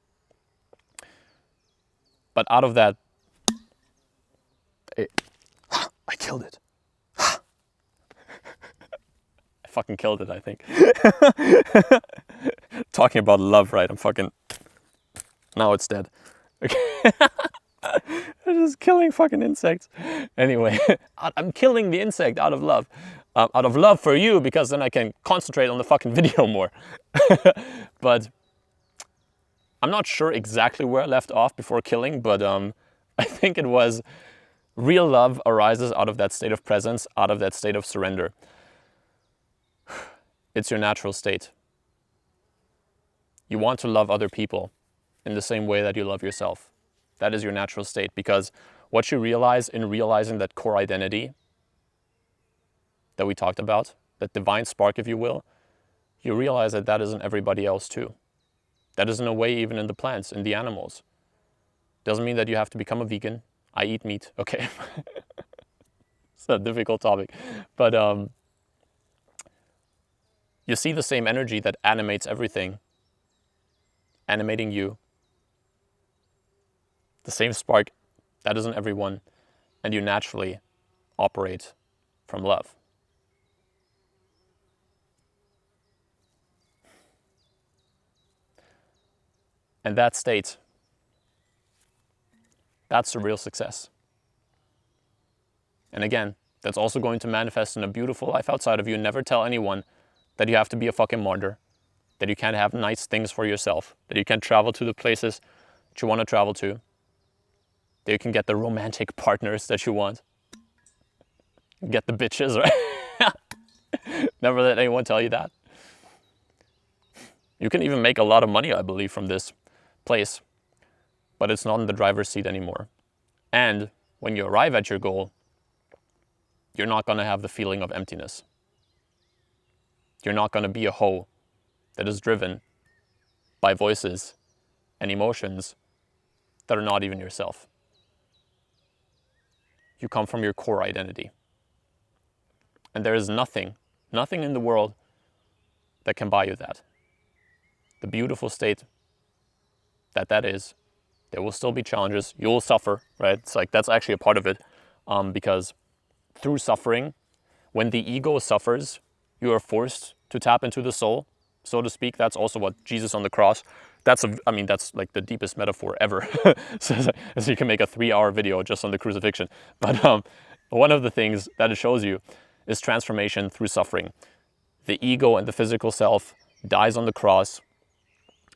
Speaker 1: But out of that, I killed it. I fucking killed it, I think. Talking about love, right? Now it's dead. Okay. I'm just killing fucking insects. Anyway, I'm killing the insect out of love. Out of love for you, because then I can concentrate on the fucking video more. But I'm not sure exactly where I left off before killing, but I think it was real love arises out of that state of presence, out of that state of surrender. It's your natural state. You want to love other people in the same way that you love yourself. That is your natural state, because what you realize in realizing that core identity that we talked about, that divine spark, if you will, you realize that that is in everybody else too. That is in a way even in the plants, in the animals. Doesn't mean that you have to become a vegan. I eat meat, okay. It's a difficult topic. But you see the same energy that animates everything, animating you. The same spark, that is in everyone, and you naturally operate from love. And that state, that's the real success. And again, that's also going to manifest in a beautiful life outside of you. Never tell anyone that you have to be a fucking martyr, that you can't have nice things for yourself, that you can travel to the places that you want to travel to, that you can get the romantic partners that you want, get the bitches, right? Never let anyone tell you that. You can even make a lot of money, I believe, from this place, but it's not in the driver's seat anymore. And when you arrive at your goal, you're not going to have the feeling of emptiness. You're not going to be a hoe that is driven by voices and emotions that are not even yourself. You come from your core identity. And there is nothing in the world that can buy you that. The beautiful state that is, there will still be challenges. You'll suffer, right? It's like that's actually a part of it, because through suffering, when the ego suffers, you are forced to tap into the soul, so to speak. That's also what Jesus on the cross. That's like the deepest metaphor ever. So you can make a 3-hour video just on the crucifixion. But one of the things that it shows you is transformation through suffering. The ego and the physical self dies on the cross,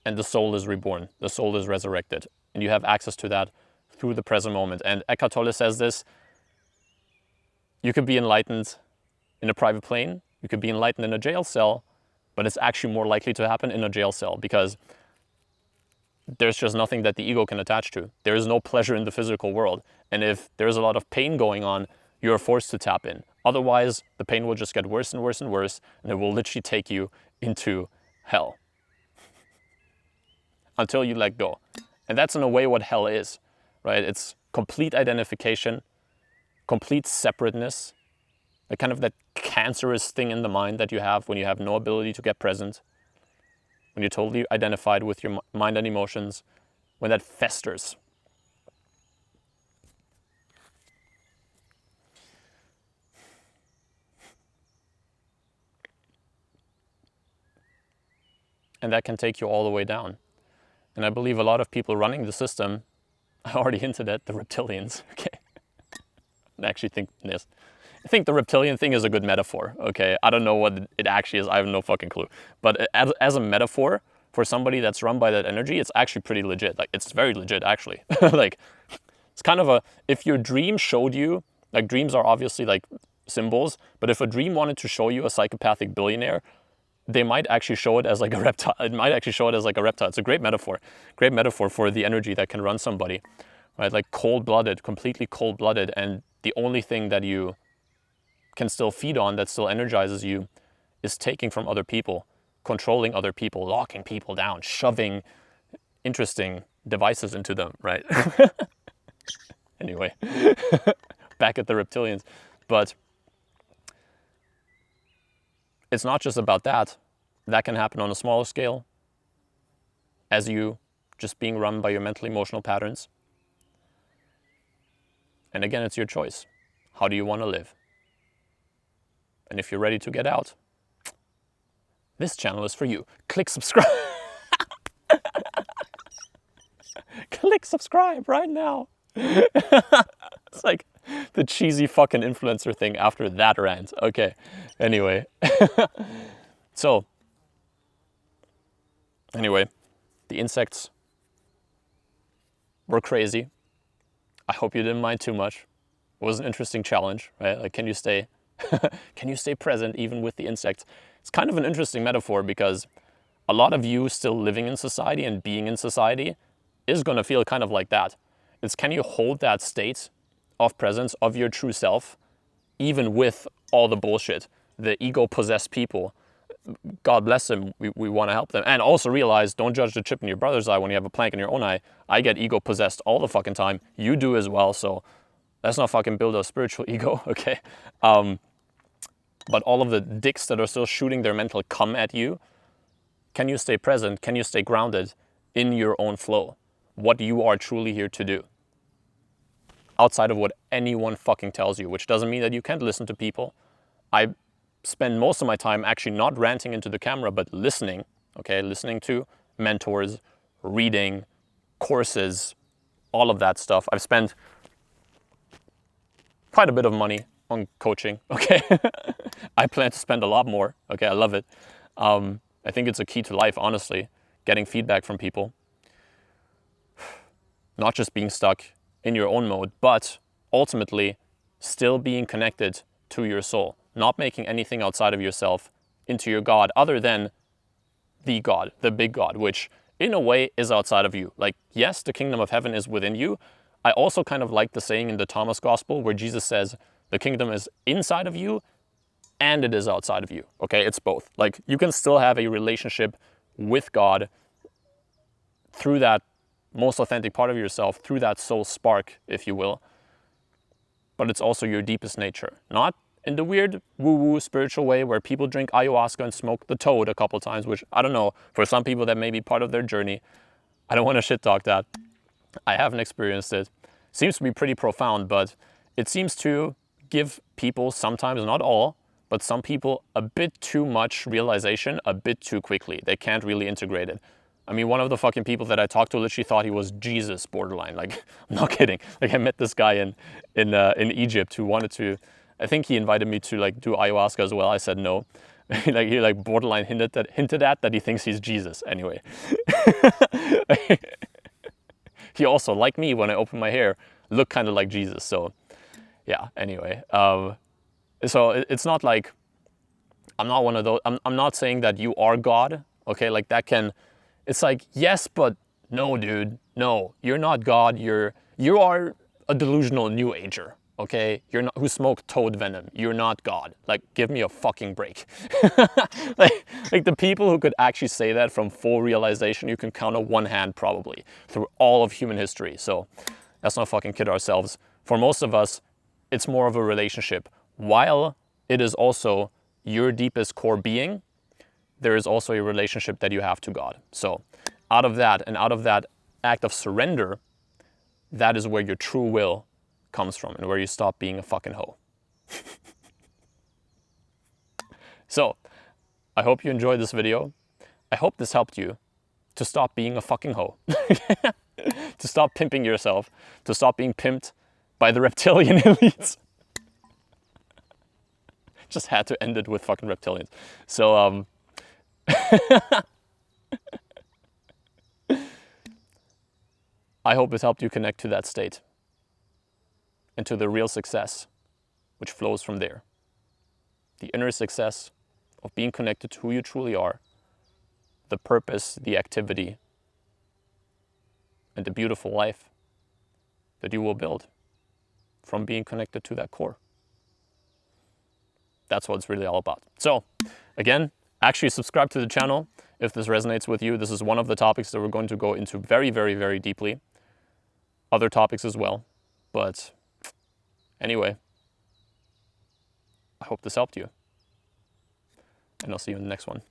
Speaker 1: and the soul is reborn. The soul is resurrected. And you have access to that through the present moment. And Eckhart Tolle says this: you could be enlightened in a private plane, you could be enlightened in a jail cell, but it's actually more likely to happen in a jail cell, because there's just nothing that the ego can attach to. There is no pleasure in the physical world. And if there's a lot of pain going on, you're forced to tap in. Otherwise, the pain will just get worse and worse and worse, and it will literally take you into hell until you let go. And that's in a way what hell is, right? It's complete identification, complete separateness, the kind of that cancerous thing in the mind that you have when you have no ability to get present, when you're totally identified with your mind and emotions, when that festers. And that can take you all the way down. And I believe a lot of people running the system, I already hinted at the reptilians, okay? I actually think this. I think the reptilian thing is a good metaphor, okay? I don't know what it actually is, I have no fucking clue. But as a metaphor for somebody that's run by that energy, it's actually pretty legit. Like, it's very legit, actually. Like, it's kind of a, if your dream showed you, like, dreams are obviously like symbols, but if a dream wanted to show you a psychopathic billionaire, they might actually show it as like a reptile. It might actually show it as like a reptile. It's a great metaphor for the energy that can run somebody, right? Like cold-blooded, completely cold-blooded, and the only thing that you can still feed on, that still energizes you, is taking from other people, controlling other people, locking people down, shoving interesting devices into them, right? Anyway, back at the reptilians. But it's not just about that. That can happen on a smaller scale, as you just being run by your mental emotional patterns. And again, it's your choice. How do you want to live? And if you're ready to get out, this channel is for you. Click subscribe. Click subscribe right now. It's like the cheesy fucking influencer thing after that rant. Okay, anyway. Anyway, the insects were crazy. I hope you didn't mind too much. It was an interesting challenge, right? Like, can you stay present even with the insects? It's kind of an interesting metaphor, because a lot of you still living in society and being in society is going to feel kind of like that. It's, can you hold that state of presence of your true self, even with all the bullshit, the ego-possessed people? God bless them, we want to help them. And also realize, don't judge the chip in your brother's eye when you have a plank in your own eye. I get ego-possessed all the fucking time. You do as well, so let's not fucking build a spiritual ego, okay? But all of the dicks that are still shooting their mental cum at you, can you stay present? Can you stay grounded in your own flow? What you are truly here to do, outside of what anyone fucking tells you, which doesn't mean that you can't listen to people. I spend most of my time actually not ranting into the camera, but listening, okay? Listening to mentors, reading, courses, all of that stuff. I've spent quite a bit of money on coaching, okay? I plan to spend a lot more, okay? I love it. I think it's a key to life, honestly, getting feedback from people. Not just being stuck in your own mode, but ultimately still being connected to your soul, not making anything outside of yourself into your God, other than the God, the big God, which in a way is outside of you. Like, yes, the kingdom of heaven is within you. I also kind of like the saying in the Thomas Gospel where Jesus says the kingdom is inside of you and it is outside of you. Okay, it's both. Like, you can still have a relationship with God through that most authentic part of yourself, through that soul spark, if you will. But it's also your deepest nature. Not in the weird woo-woo spiritual way where people drink ayahuasca and smoke the toad a couple times, which I don't know, for some people that may be part of their journey. I don't want to shit talk that. I haven't experienced it. Seems to be pretty profound, but it seems to give people sometimes, not all, but some people a bit too much realization a bit too quickly. They can't really integrate it. I mean, one of the fucking people that I talked to literally thought he was Jesus borderline. Like, I'm not kidding. Like, I met this guy in Egypt who wanted to, I think he invited me to like do ayahuasca as well. I said no. Like he like borderline hinted at that he thinks he's Jesus. Anyway. He also, like me, when I open my hair, looked kind of like Jesus. So yeah, anyway. So it's not like, I'm not one of those, I'm not saying that you are God, okay? Like that can, it's like, yes, but no, dude, no, you're not God. You are a delusional new ager, okay? You're not, who smoked toad venom. You're not God. Like, give me a fucking break. like the people who could actually say that from full realization, you can count on one hand probably through all of human history. So let's not fucking kid ourselves. For most of us, it's more of a relationship. While it is also your deepest core being, there is also a relationship that you have to God. So out of that and out of that act of surrender, that is where your true will comes from and where you stop being a fucking hoe. So I hope you enjoyed this video. I hope this helped you to stop being a fucking hoe. To stop pimping yourself, to stop being pimped by the reptilian elites. Just had to end it with fucking reptilians. So, I hope it helped you connect to that state and to the real success which flows from there. The inner success of being connected to who you truly are, the purpose, the activity, and the beautiful life that you will build from being connected to that core. That's what it's really all about. So again, actually subscribe to the channel if this resonates with you. This is one of the topics that we're going to go into very, very, very deeply. Other topics as well. But anyway, I hope this helped you. And I'll see you in the next one.